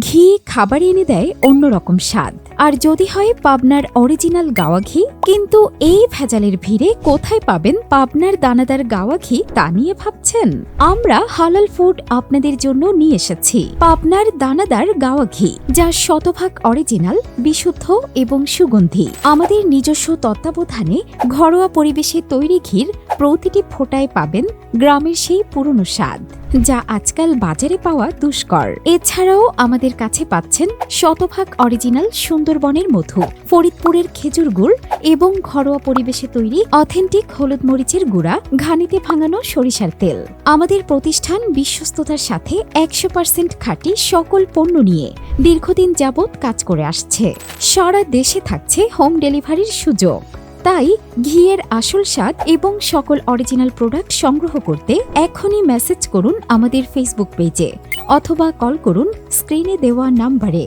ঘি খাবার এনে দেয় অন্যরকম স্বাদ। আর যদি হয় পাবনার অরিজিনাল গাওয়া ঘি, কিন্তু এই ভেজালের ভিড়ে কোথায় পাবেন পাবনার দানাদার গাওয়া ঘি তা নিয়ে ভাবছেন? আমরা হালাল ফুড আপনাদের জন্য নিয়ে এসেছি পাবনার দানাদার গাওয়া ঘি, যা শতভাগ অরিজিনাল, বিশুদ্ধ এবং সুগন্ধি। আমাদের নিজস্ব তত্ত্বাবধানে ঘরোয়া পরিবেশে তৈরি ঘির প্রতিটি ফোঁটায় পাবেন গ্রামের সেই পুরনো স্বাদ, যা আজকাল বাজারে পাওয়া দুষ্কর। এছাড়াও আমাদের কাছে পাচ্ছেন শতভাগ অরিজিনাল সুন্দরবনের মধু, ফরিদপুরের খেজুর গুড় এবং ঘরোয়া পরিবেশে তৈরি অথেন্টিক হলুদ মরিচের গুঁড়া, ঘানিতে ভাঙানো সরিষার তেল। আমাদের প্রতিষ্ঠান বিশ্বস্ততার সাথে 100% খাঁটি সকল পণ্য নিয়ে দীর্ঘদিন যাবৎ কাজ করে আসছে। সারা দেশে থাকছে হোম ডেলিভারির সুযোগ। তাই ঘিয়ের আসল স্বাদ এবং সকল অরিজিনাল প্রোডাক্ট সংগ্রহ করতে এখনই মেসেজ করুন আমাদের ফেসবুক পেজে অথবা কল করুন স্ক্রিনে দেওয়া নাম্বারে।